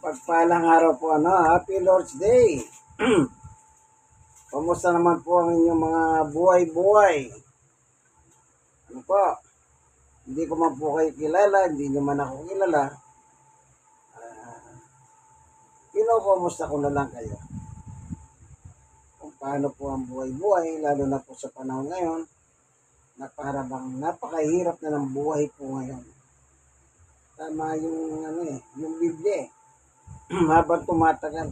Pagpalang araw po, Happy Lord's Day. Kumusta naman po ang inyong mga buhay-buhay? Ano po? Hindi ko man po kayo kilala, hindi nyo man ako kilala. Kinukumusta ko na lang kayo. Kung paano po ang buhay-buhay, lalo na po sa panahon ngayon, na para bang napakahirap na ng buhay po ngayon. Tama yung Biblia habang tumatagal,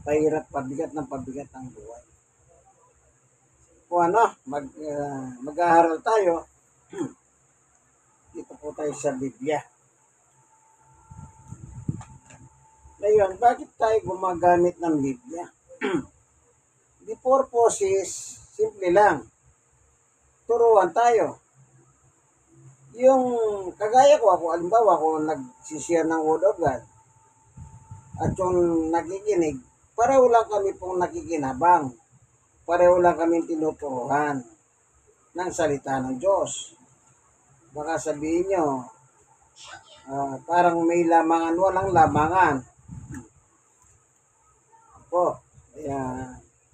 pahirap, pabigat ng pabigat ang buhay. Kung mag-aaral tayo, dito po tayo sa Biblia. Ngayon, bakit tayo gumagamit ng Biblia? The purpose is, simple lang, turuan tayo. Yung kagaya ko, alimbawa, kung nagsishare ng Word of God, at yung nakikinig, pareho lang kami pong nakikinabang. Pareho lang kami tinuturuan ng salita ng Diyos. Baka sabihin nyo, parang may lamangan, walang lamangan. Po, kaya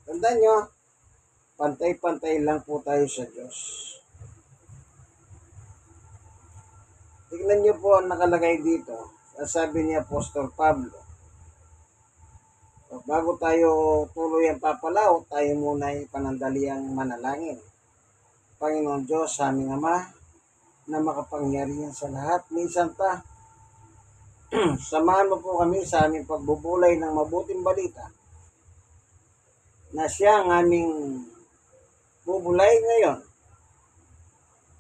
tandaan nyo, pantay-pantay lang po tayo sa Diyos. Tignan nyo po ang nakalagay dito. Sabi ni Apostol Pablo, bago tayo tuloy ang papalaw, tayo muna ay panandaliang manalangin. Panginoon Diyos, sa aming Ama, na makapangyarihan sa lahat, minsan samahan mo po kami sa aming pagbubulay ng mabuting balita na siya ang aming bubulay ngayon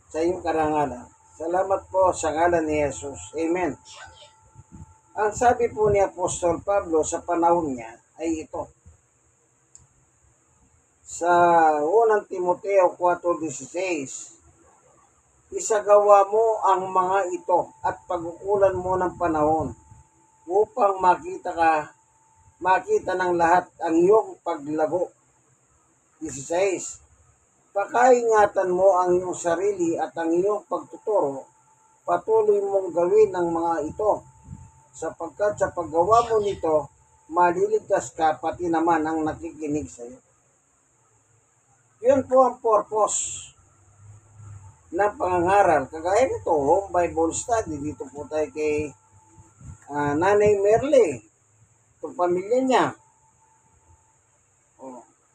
sa iyong karangalan. Salamat po sa ngalan ni Jesus. Amen. Ang sabi po ni Apostol Pablo sa panahon niya ay ito. Sa unang Timoteo 4:16, isagawa mo ang mga ito at pag-ukulan mo ng panahon upang makita ng lahat ang iyong paglago. 16. Pakaingatan mo ang iyong sarili at ang iyong pagtuturo, patuloy mong gawin ang mga ito, sapagkat sa paggawa mo nito, maliligtas ka pati naman ang nakikinig sa iyo. Yun po ang purpose ng pangangaral. Kagaya nito, home Bible study, dito po tayo kay Nanay Merle, itong pamilya niya.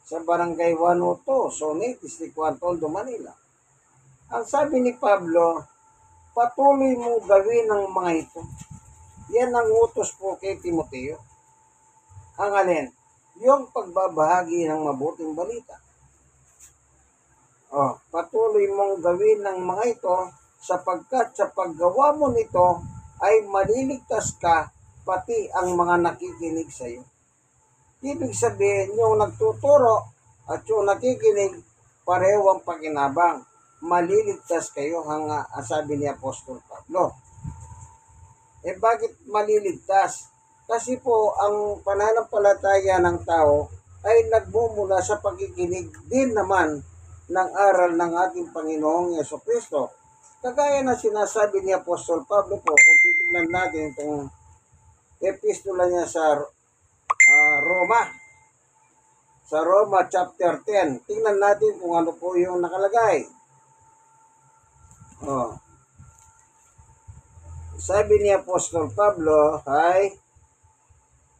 Sa Barangay 102, Sonit, District 1, Tondo, Manila. Ang sabi ni Pablo, patuloy mong gawin ang mga ito. Yan ang utos po kay Timoteo. Ang alin? Yung pagbabahagi ng mabuting balita. Patuloy mong gawin ang mga ito sapagkat sa paggawa mo nito ay maliligtas ka pati ang mga nakikinig sa iyo. Ibig sabihin, yung nagtuturo at yung nakikinig, pareho ang pakinabang. Maliligtas kayo, sabi ni Apostol Pablo. Bakit maliligtas? Kasi po, ang pananampalataya ng tao ay nagmumula sa pakikinig din naman ng aral ng ating Panginoong Jesucristo. Kagaya na sinasabi ni Apostol Pablo po, kung titignan natin itong epistola niya sa Roma. Sa Roma chapter 10. Tingnan natin kung ano po yung nakalagay. Sabi ni Apostol Pablo ay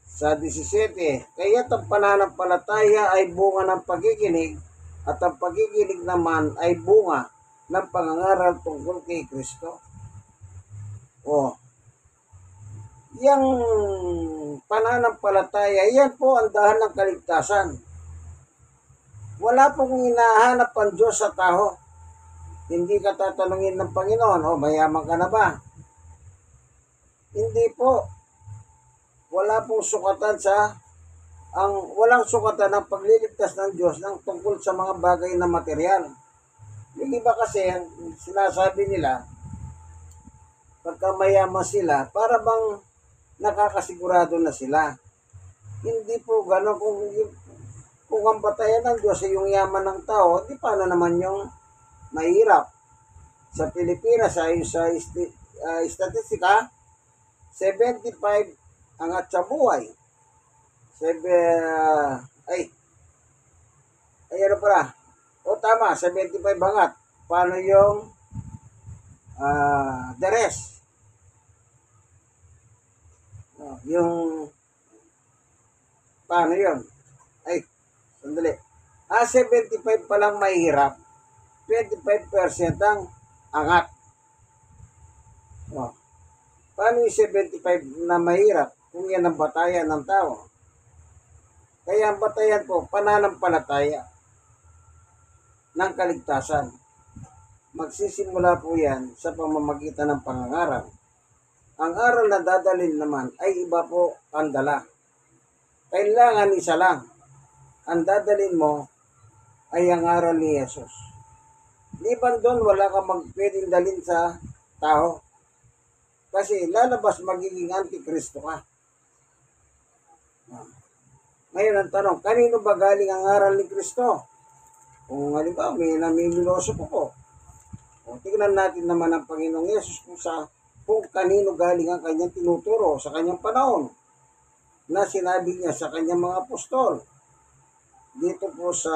sa 17, kaya't ang pananampalataya ay bunga ng pakikinig at ang pakikinig naman ay bunga ng pangangaral tungkol kay Kristo. Yang pananampalataya, yan po ang daan ng kaligtasan. Wala pong hinahanap ang Diyos sa tao. Hindi ka tatanungin ng Panginoon, mayaman ka na ba? Hindi po. Wala pong sukatan walang sukatan ng pagliligtas ng Diyos ng tungkol sa mga bagay na material. Yung iba kasi, sinasabi nila, pagka mayaman sila, para bang nakakasigurado na sila. Hindi po gano'n. Kung ang batayan ng Diyos ay yung yaman ng tao, di paano naman yung mahirap? Sa Pilipinas, ayon sa statistika, 75 angat sa buhay. Ay, ano pala? O tama, 75 angat. Paano yung the rest? Yung, paano yun? Ay, sandali. 75 pa lang mahirap. 25% ang angat. Paano yung 75 na mahirap kung yan ang batayan ng tao? Kaya ang batayan po, pananampalataya ng kaligtasan. Magsisimula po yan sa pamamagitan ng pangangaral. Ang aral na dadalhin naman ay iba po ang dala. Kailangan isa lang. Ang dadalhin mo ay ang aral ni Jesus. Liban doon, wala kang pwedeng dalhin sa tao. Kasi lalabas magiging antikristo ka. Ngayon ang tanong, kanino ba galing ang aral ni Kristo? Kung halimbawa may namimiloso po. Tingnan natin naman ang Panginoong Yesus kung kanino galing ang kanyang tinuturo sa kanyang panahon na sinabi niya sa kanyang mga apostol. Dito po sa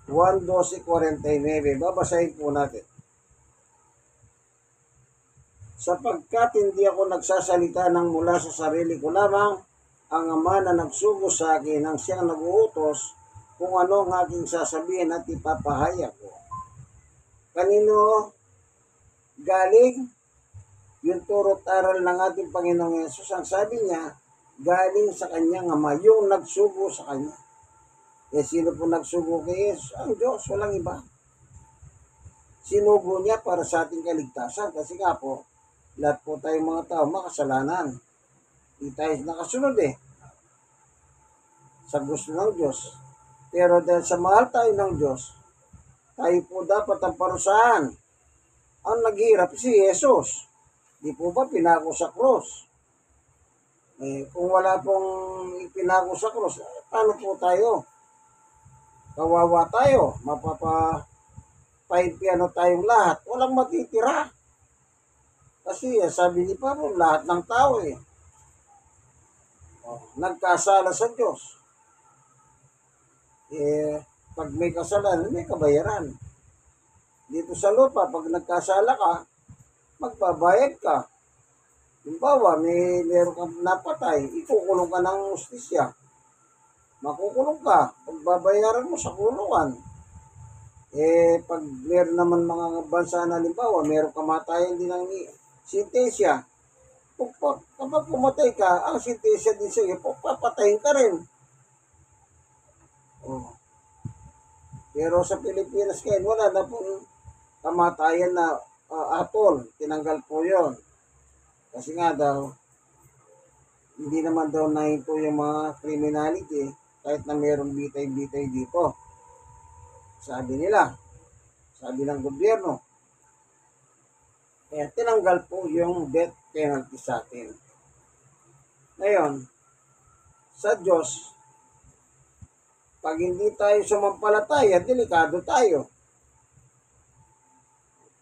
1:12:49, babasahin po natin. Sapagkat hindi ako nagsasalita ng mula sa sarili ko lamang, ang Ama na nagsugo sa akin ang siyang nag-uutos kung ano ang aking sasabihin at ipapahayag ko. Kanino galing yung turo't aral ng ating Panginoong Yesus? Ang sabi niya, galing sa kanyang Ama, yung nagsugo sa kanya. Sino po nagsugo kay Yesus? Ang Diyos, walang iba. Sinugo niya para sa ating kaligtasan kasi nga po, lahat po tayong mga tao makasalanan. Hindi tayo nakasunod sa gusto ng Diyos. Pero dahil sa mahal tayo ng Diyos, tayo po dapat ang parusahan. Ang naghirap si Jesus. Di po ba pinako sa krus? Kung wala pong ipinako sa krus, paano po tayo? Kawawa tayo. Mapapahimpiano tayong lahat. Walang matitira. Kasi sabi ni Pablo, lahat ng tao nagkasala sa Diyos. Pag may kasalanan, may kabayaran. Dito sa lupa, pag nagkasala ka, magbabayad ka. Halimbawa, meron kang napatay, ikukulong ka ng justisya. Makukulong ka, pagbabayaran mo sa kulungan. Pag meron naman mga bansa na halimbawa, meron kamatayan din ng sintensya. Kapag pumatay ka, ang sintensya din sa'yo, papatayin ka rin. Pero sa Pilipinas ngayon, wala na pong kamatayan na atol. Tinanggal po yon. Kasi nga daw, hindi naman daw nahinto yung mga criminality kahit na mayroong bitay-bitay dito. Sabi nila, sabi ng gobyerno. Kaya tinanggal po yung death penalty sa atin. Ngayon, sa Diyos, pag hindi tayo sumampalataya, delikado tayo.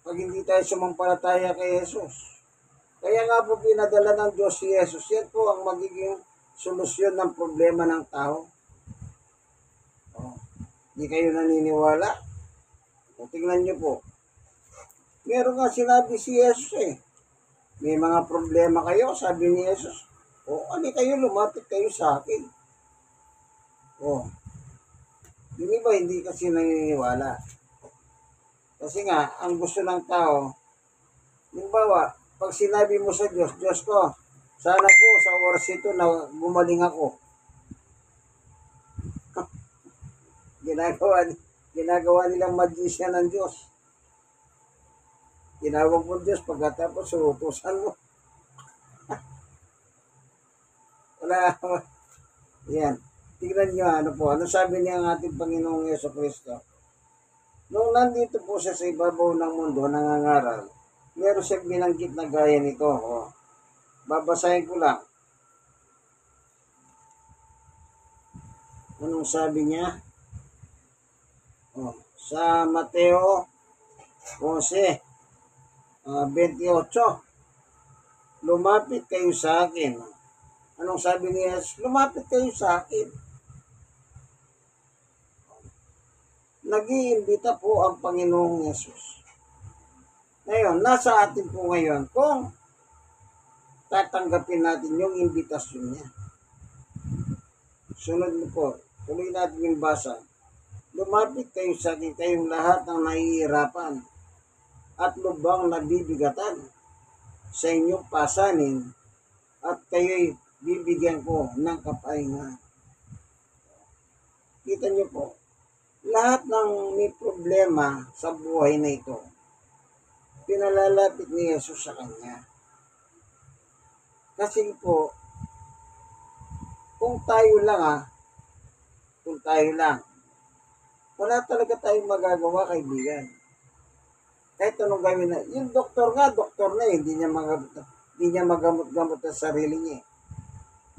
Pag hindi tayo sumampalataya kay Jesus. Kaya nga po pinadala ng Diyos si Jesus. Yan po ang magiging solusyon ng problema ng tao. Hindi kayo naniniwala? Tingnan nyo po. Meron nga sinabi si Jesus May mga problema kayo, sabi ni Jesus. Kayo, lumapit kayo sa akin. Yung iba hindi kasi naniniwala. Kasi nga, ang gusto ng tao, halimbawa, pag sinabi mo sa Diyos, Diyos ko, sana po sa oras ito na gumaling ako. Ginagawa nilang magician ng Diyos. Tinawag mo Diyos, pagkatapos utusan mo. Wala. Yan. Tingnan nyo, ano sabi niya ang ating Panginoong Jesucristo? Nung nandito po siya sa ibabaw ng mundo, nangangaral, meron siyang binanggit na gaya nito. Babasahin ko lang. Anong sabi niya? Sa Mateo 11:28. lumapit kayo sa akin. Anong sabi ni Jesus? Lumapit kayo sa akin. Nag-iimbita po ang Panginoong Jesus. Ngayon, nasa atin po ngayon kung tatanggapin natin yung imbitasyon niya. Sunod mo po, tuloy natin yung basa. Lumapit kayo sa akin, kayong lahat ng nahihirapan at lubang nabibigatan sa inyong pasanin, at kayo'y bibigyan ko ng kapahingahan. Kita niyo po, lahat ng may problema sa buhay na ito, pinalalapit ni Jesus sa kanya. Kasi po, kung tayo lang, wala talaga tayong magagawa, kaibigan. Kahit anong gawin na, yung doktor na hindi niya magamot-gamot ang sarili niya.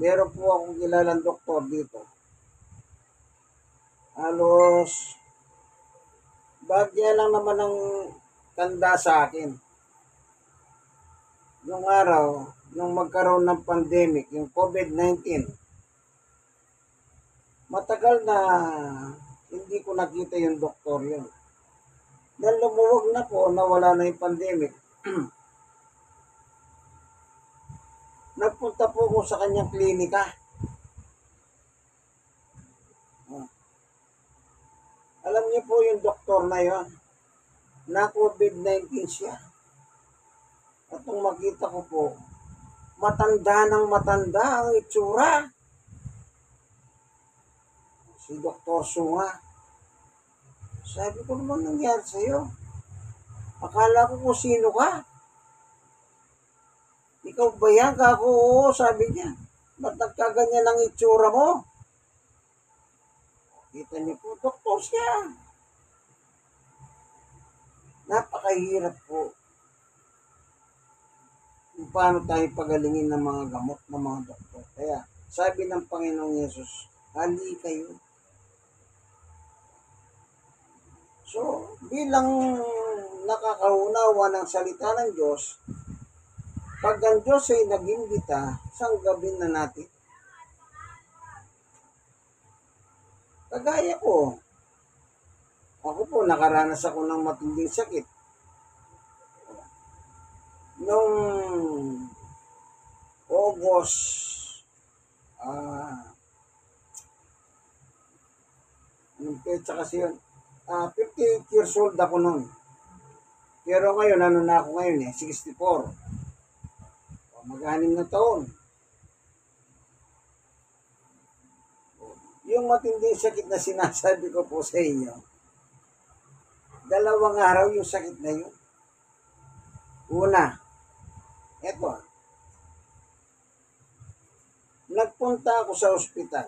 Meron po akong kilalang doktor dito. Halos, bagya lang naman ang tanda sa akin. Nung araw, nung magkaroon ng pandemic, yung COVID-19, matagal na hindi ko nakita yung doktor yun. Dahil lumuwag na po, nawala na yung pandemic. Nagpunta po ako sa kanyang klinika. Alam niyo po yung doktor na yon, na COVID-19 siya. At nung makita ko po, matanda ng matanda ang itsura. Si Dr. Sunga. Sabi ko, naman nangyari sa'yo? Akala ko kung sino ka. Ikaw ba yan? Kako, oo, sabi niya. Ba't nagkaganyan ang itsura mo? Kita niyo po, doktor siya. Napakahirap po kung paano tayo pagalingin ng mga gamot ng mga doktor. Kaya, sabi ng Panginoong Yesus, hali kayo. So, bilang nakakaunawa ng salita ng Diyos, pag ang Diyos ay nag-imbita, sanggabin na natin. Kagaya ko, ako po, nakaranas ako ng matinding sakit. Noong August, 58 years old ako noon. Pero ngayon, ano na ako ngayon 64. Mag-anim na taon. Yung matinding sakit na sinasabi ko po sa inyo, 2 araw yung sakit na yun. Una, eto, nagpunta ako sa ospital.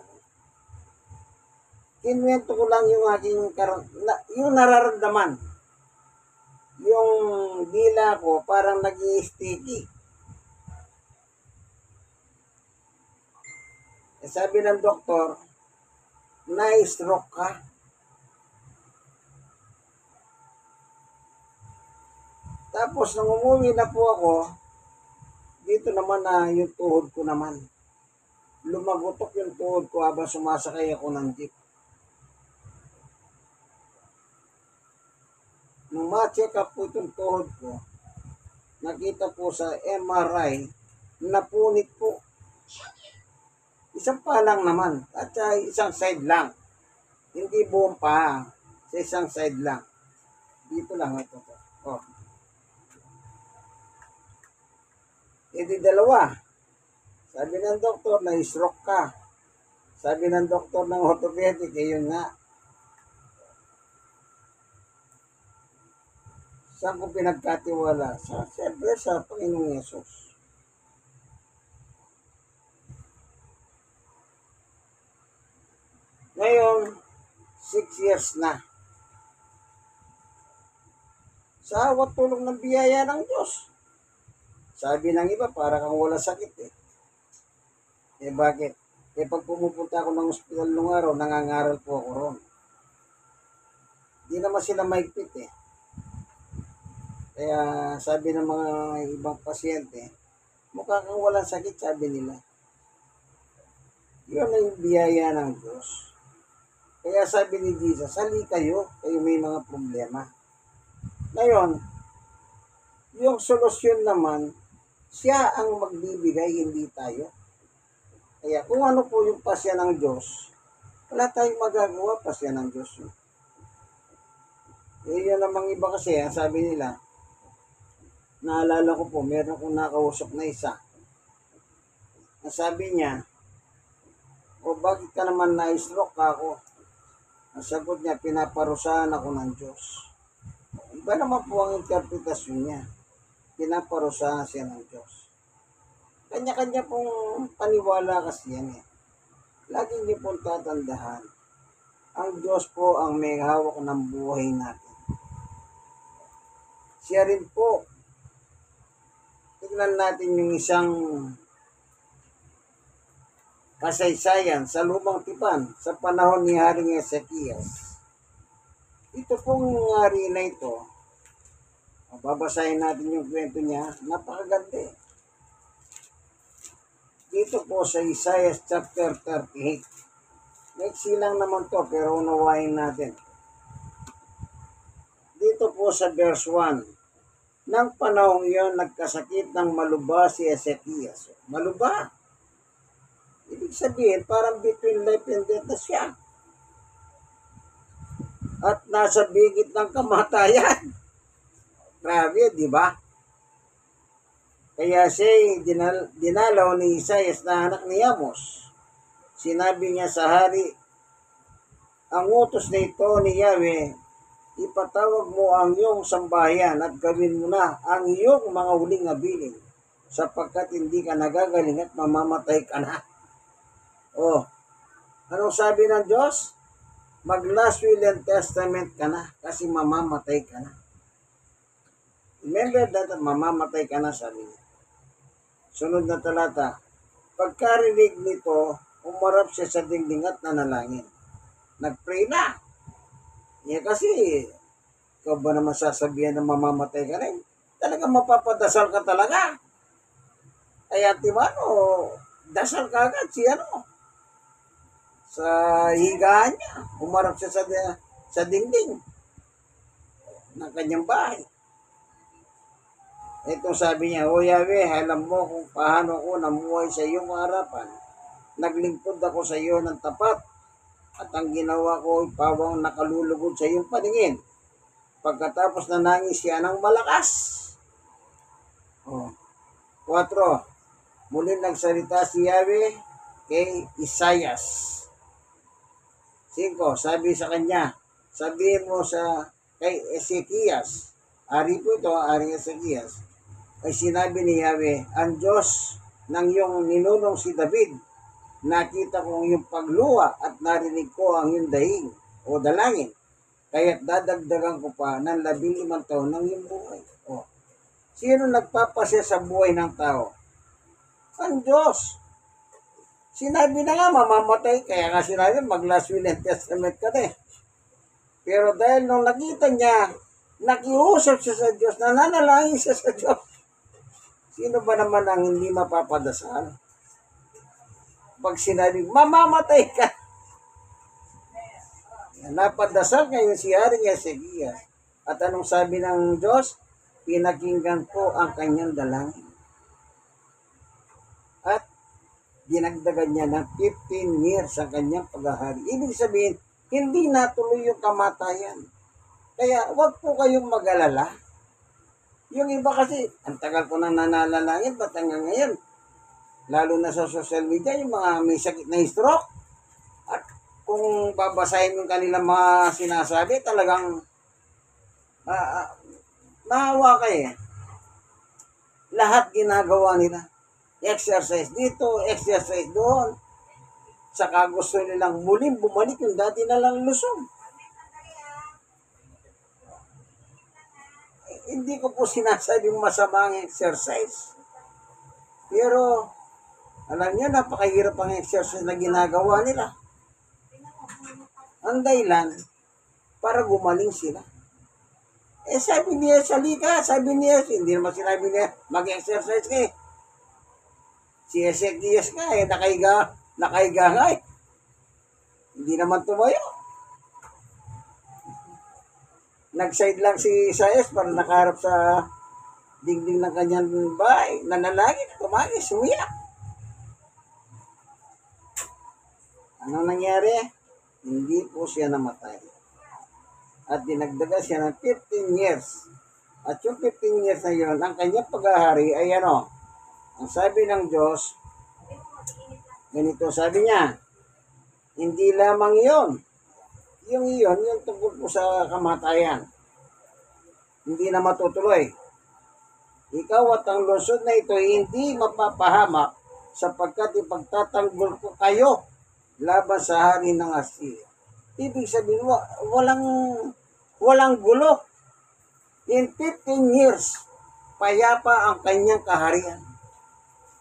Kinuwento ko lang yung aking yung nararamdaman. Yung dila ko parang nag-i-sticky. Sabi ng doktor, na-stroke ka. Tapos nung umuwi na po ako, dito naman na yung tuhod ko naman. Lumagutok yung tuhod ko habang sumasakay ako ng jeep. Nung ma-check up po itong tuhod ko, nakita po sa MRI, napunit po. Isang pa lang naman, at isang side lang. Hindi buong pa, sa isang side lang. Dito lang ito po. Oh. Hindi dalawa. Sabi ng doktor, na-stroke ka. Sabi ng doktor ng orthopedic, yun nga. Saan ko pinagkatiwala? Siyempre sa Panginoong Yesus. Ngayon, 6 years na. Sa awat tulong ng biyaya ng Diyos. Sabi ng iba, para kang wala sakit bakit? Pag pumupunta ako ng ospital nung araw, nangangaral po ako ron. Di naman sila maigpit Kaya sabi ng mga ibang pasyente, Mukha kang walang sakit, sabi nila. Yun ay yung biyaya ng Diyos. Kaya sabi ni Jesus, hali kayo may mga problema. Ngayon, yung solusyon naman, siya ang magbibigay, hindi tayo. Kaya kung ano po yung pasya ng Diyos, wala tayong magagawa, pasya ng Diyos. Yun namang iba kasi, ang sabi nila, naalala ko po, meron akong nakausap na isa. Ang sabi niya, o bakit ka naman na-stroke ako? Ang sagot niya, pinaparusahan ako ng Diyos. Iba naman po ang interpretasyon niya. Pinaparusahan siya ng Diyos. Kanya-kanya pong paniwala kasi yan eh. Lagi niyo pong tatandaan, ang Diyos po ang may hawak ng buhay natin. Siya rin po, tignan natin yung isang kasaysayan sa Lumang Tipan sa panahon ni Haring Ezekias. Ito pong hari na ito, babasahin natin yung kwento niya, napakaganda eh. Dito po sa Isaiah chapter 38. Maiksi lang naman to pero unawain natin. Dito po sa verse 1. Nang panahong iyon, nagkasakit ng maluba si Ezekias. Maluba. Ibig sabihin, parang between life and death na siya. At nasa bigit ng kamatayan. Grabe, di ba? Kaya siya dinalaw ni Isaias na anak ni Amos. Sinabi niya sa hari, ang utos na ito ni Yahweh, ipatawag mo ang iyong sambahayan at gawin mo na ang iyong mga huling abilin sapagkat hindi ka nagagaling at mamamatay ka na. Oh, anong sabi ng Diyos? Mag-last will and testament ka na kasi mamamatay ka na. Remember that mamamatay ka na, sabi niya. Sunod na talata. Pagkarinig nito, umarap siya sa dingding at nanalangin. Nag-pray na. Yan kasi, ikaw ba naman sasabihan na mamamatay ka rin? Talaga mapapadasal ka talaga. Kaya Timano, dasal ka agad sa higaan niya. Umarap siya sa dingding ng kanyang bahay. Ito sabi niya, O Yahweh, alam mo kung paano ako namuhay sa iyong harapan. Naglingkod ako sa iyo ng tapat at ang ginawa ko ay pawang nakalulugod sa iyong paningin. Pagkatapos nanangis siya ng malakas. 4. Muli nagsalita si Yahweh kay Isaias. 5. Sabi sa kanya, sabihin mo kay Ezekias, ari po ito, Aring Ezekias, ay sinabi ni Yahweh, ang Diyos ng iyong ninunong si David, nakita ko ang iyong pagluwa at narinig ko ang iyong dahing o dalangin. Kaya't dadagdagan ko pa ng 15 taon ng iyong buhay. Sino nagpapasya sa buhay ng tao? Ang Diyos. Sinabi na nga mamamatay, kaya nga sinabi mag-last will and testament ka na eh. Pero dahil nung nakita niya, nakiusap siya sa Diyos, nananalangin siya sa Diyos. Sino ba naman ang hindi mapapadasal? Pag sinabi, mamamatay ka. Napadasal ngayon si Haring Ezekias. At anong sabi ng Diyos? Pinakinggan ko ang kanyang dalangin. At dinagdagan niya ng 15 years ang kanyang paghahari. Ibig sabihin, hindi natuloy yung kamatayan. Kaya wag po kayong mag-alala. Yung iba kasi, ang tagal ko nang nananalangin, ba't hanggang ngayon? Lalo na sa social media, yung mga may sakit na stroke. At kung babasahin yung kanilang mga sinasabi, talagang nahawa kayo. Lahat ginagawa nila. Exercise dito, exercise doon. Saka gusto nilang muling bumalik yung dati na lang lusog. Hindi ko po sinasabing masama ang exercise. Pero, alam niyo, napakahirap ang exercise na ginagawa nila. Ang dahilan, para gumaling sila. Sabi niya, salika, sabi niya, hindi naman sinabi niya, mag-exercise kayo. Si Ezekias nga eh, nakaiga nga eh. Hindi naman tumayo. Nag-side lang si Isaias para nakaharap sa dingding ng kanyang bahay. Nanalangin, tumagis, umiyak. Ano nangyari? Hindi po siya namatay. At dinagdaga siya ng 15 years. At yung 15 years na yun, ang kanyang paghahari ay ano? Ang sabi ng Diyos, ganito sabi niya, hindi lamang yon. Yung tungkol po sa kamatayan. Hindi na matutuloy. Ikaw at ang lungsod na ito hindi mapapahamak sapagkat ipagtatanggol ko kayo laban sa hari ng Assyria. Ibig sabihin, walang gulo. In 15 years, payapa ang kanyang kaharian.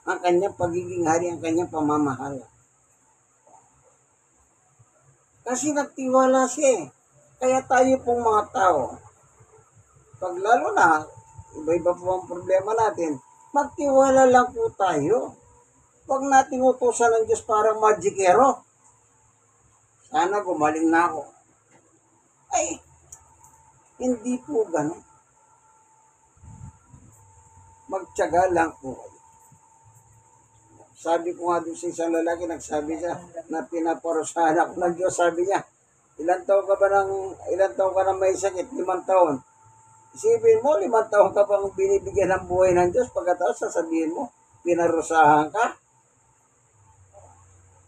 Ang kanyang pagiging hari, ang kanyang pamamahala. Kasi nagtiwala siya eh. Kaya tayo pong mga tao, pag lalo na, iba-iba po ang problema natin, magtiwala lang po tayo. Huwag natin utusan ng Diyos parang magikero. Sana gumaling na ako. Ay, hindi po ganun. Magtiyaga lang po kayo. Sabi ko nga doon sa isang lalaki, nagsabi siya na pinaparusahan ako ng Diyos. Sabi niya, ilan taon ka na may sakit? 5 taon. Isipin mo, 5 taon ka pang binibigyan ng buhay ng Diyos. Pagkatapos sasabihin mo, pinarusahan ka.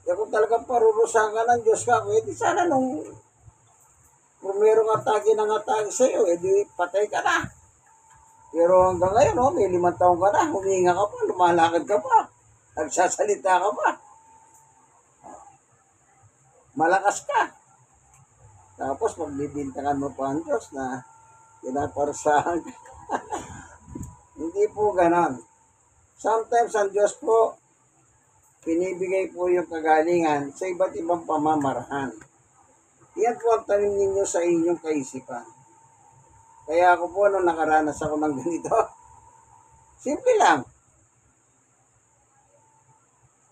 Kaya kung talagang parurusahan ka ng Diyos ka, edi sana nung merong atake sa iyo, edi patay ka na. Pero hanggang ngayon, may 5 taon ka na, huminga ka pa, lumalakad ka pa. Nagsasalita ka pa. Malakas ka. Tapos magbibintangan mo pa ang Diyos na pinaparusahan ka. Hindi po ganon. Sometimes ang Diyos po, pinibigay po yung kagalingan sa iba't ibang pamamaraan. Yan po ang tanim ninyo sa inyong kaisipan. Kaya ako po, nung nakaranas ako ng ganito, simple lang.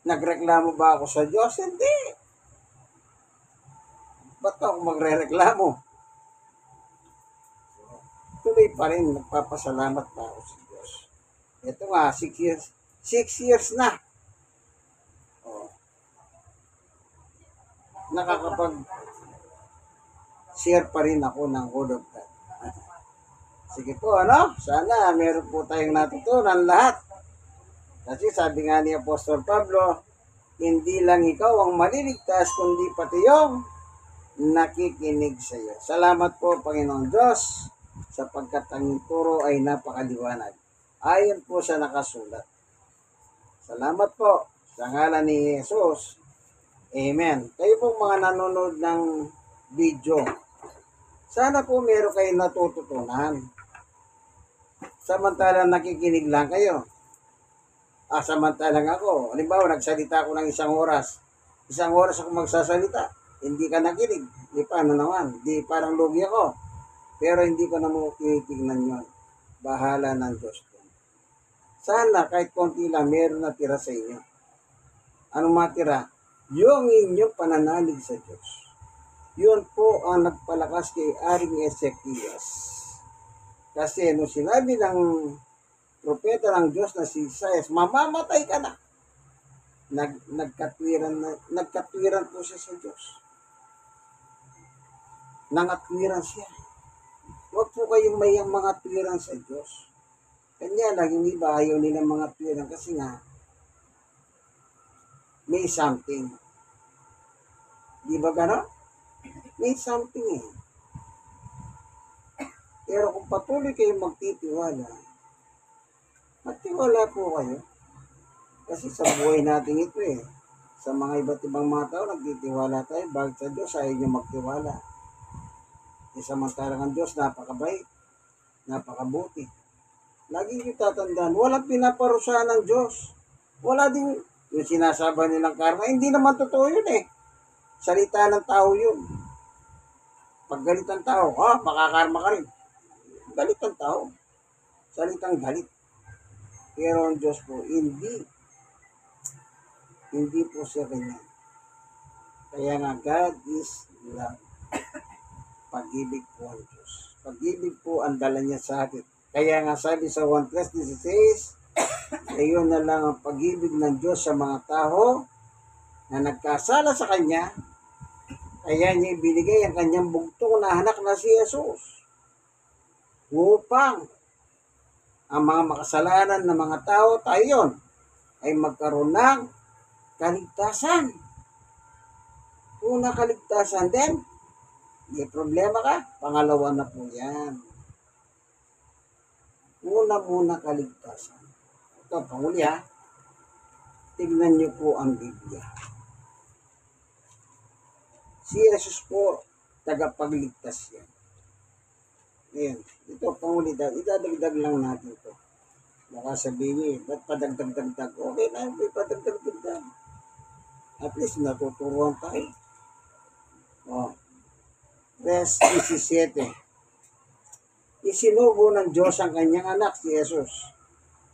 Nagreklamo ba ako sa Diyos? Hindi. Ba't ako magre-reklamo? Tuloy pa rin, nagpapasalamat pa ako sa Diyos. Ito nga, 6 years. 6 years na. Oh. Nakakapag-share pa rin ako ng Word of God. Sige po, Sana meron po tayong natutunan lahat. Kasi sabi nga ni Apostol Pablo, hindi lang ikaw ang maliligtas, kundi pati yung nakikinig sa iyo. Salamat po, Panginoon Diyos, sapagkat ang turo ay napakaliwanag. Ayon po sa nakasulat. Salamat po sa ngalan ni Jesus. Amen. Kayo pong mga nanonood ng video, sana po meron kayong natututunan. Samantalang nakikinig lang kayo. Samantalang ako, halimbawa, nagsalita ako ng 1 oras. 1 oras ako magsasalita. Hindi ka nakinig. Di paano naman? Di parang lugi ako. Pero hindi ko na mo tinitignan yun. Bahala ng Diyos ko. Sana kahit konti lang meron na tira sa inyo. Anong matira? Yung inyong pananalig sa Diyos. Yun po ang nagpalakas kay Aring Ezekias. Kasi nung sinabi ng propeta ng Diyos na si Isaias, mamamatay ka na. Nagkatwiran po siya sa Diyos. Nangatwiran siya. Huwag po kayong may mga twiran sa Diyos. Kanya lang, yung iba ayaw nilang mga twiran kasi nga, may something. Di ba gano'n? May something eh. Pero kung patuloy kayong magtitiwala po kayo. Kasi sa buhay natin ito eh. Sa mga iba't ibang mga tao, nagtitiwala tayo. Bakit sa Diyos ayaw nyo magtiwala? Samantalang ang Diyos, napakabait, napakabuti. Lagi nyo tatandaan, walang pinaparusahan ng Diyos. Wala din yung sinasabi nilang karma. Hindi naman totoo yun eh. Salita ng tao yun. Pag galit ang tao, makakarma ka rin. Galit ang tao. Salitang galit. Pero ang Diyos po, hindi. Hindi po siya ganyan. Kaya nga, God is love. Pag-ibig po ang Diyos. Pag-ibig po ang dala niya sa atin. Kaya nga sabi sa 1:16, ayun na lang ang pag-ibig ng Diyos sa mga tao na nagkasala sa Kanya, kaya niya ibinigay ang Kanyang bugtong na anak na si Jesus upang ang mga makasalanan ng mga tao, tayo yun, ay magkaroon ng kaligtasan. Una, kaligtasan din, may problema ka, pangalawa na po yan. Una muna kaligtasan. Ito, panghuli ha. Tignan niyo po ang Biblia. Si Jesus po, tagapagligtas yan. Ngayon, ito panghuli daw, idadagdag lang natin ito. Baka sabihin, ba't padagdag-dagdag? Okay na, may padagdag-dagdag. At least natuturuan tayo. Oh. Verse 17. Isinugo ng Diyos ang kanyang anak, si Jesus.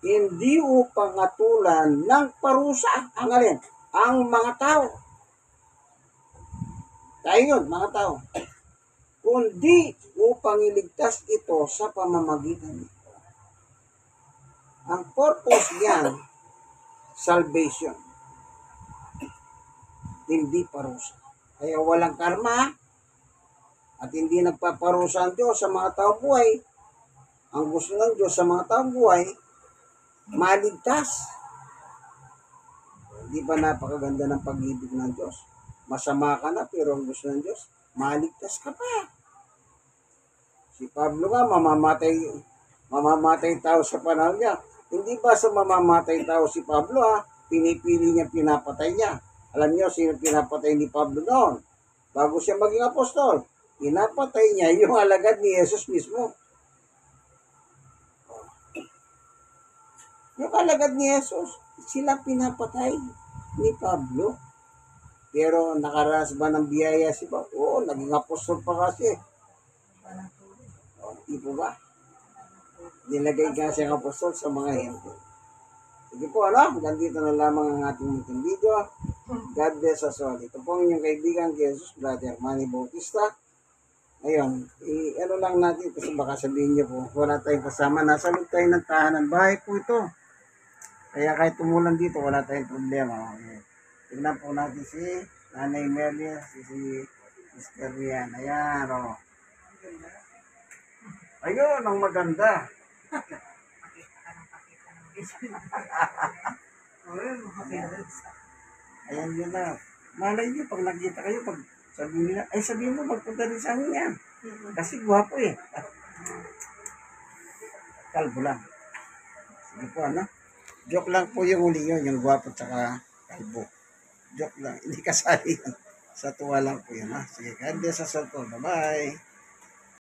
Hindi upang atulan ng parusa, ang alin? Ang mga tao. Tayo yun, mga tao. Kundi upang iligtas ito sa pamamagitan nito. Ang purpose yan, salvation. Hindi parusa. Kaya walang karma at hindi nagpaparusa ang Diyos sa mga taong buhay. Ang gusto ng Diyos sa mga taong buhay, maligtas. Hindi ba napakaganda ng pag-ibig ng Diyos? Masama ka na pero ang gusto ng Diyos, maligtas ka pa. Si Pablo nga, mamamatay tao sa panahon niya. Hindi ba sa mamamatay tao si Pablo pinipili niya, pinapatay niya. Alam niyo sino pinapatay ni Pablo noon? Bago siya maging apostol, pinapatay niya yung alagad ni Jesus mismo. Yung alagad ni Jesus, sila pinapatay ni Pablo. Pero nakaranas ba ng biyaya si Pablo? Oo, naging apostol pa kasi. Di po ba? Nilagay nga siyang apostol sa mga hente. Sige po, Nandito na lamang ang ating munting video. God bless us all. Ito po ang inyong kaibigan, Jesus, Brother Manny Bautista. Ayun, lang natin kasi baka sabihin niyo po, wala tayong kasama. Nasa loob tayo ng tahanan. Bahay po ito. Kaya kahit tumulan dito, wala tayong problema. Tignan po natin si Nanay Melia, si Sister Rian. Ayan, Ayun, ang maganda. Ayan yun na. Malay niyo, pag nakita kayo, pag sabihin nila, sabihin mo, magpunta rin sa amin yan. Kasi gwapo eh. Kalbo lang. Sige po, Joke lang po yung uli yun, yung gwapo tsaka kalbo. Joke lang. Hindi kasali yan. Sa tuwa lang po yun, Sige, God bless us all po. Bye-bye.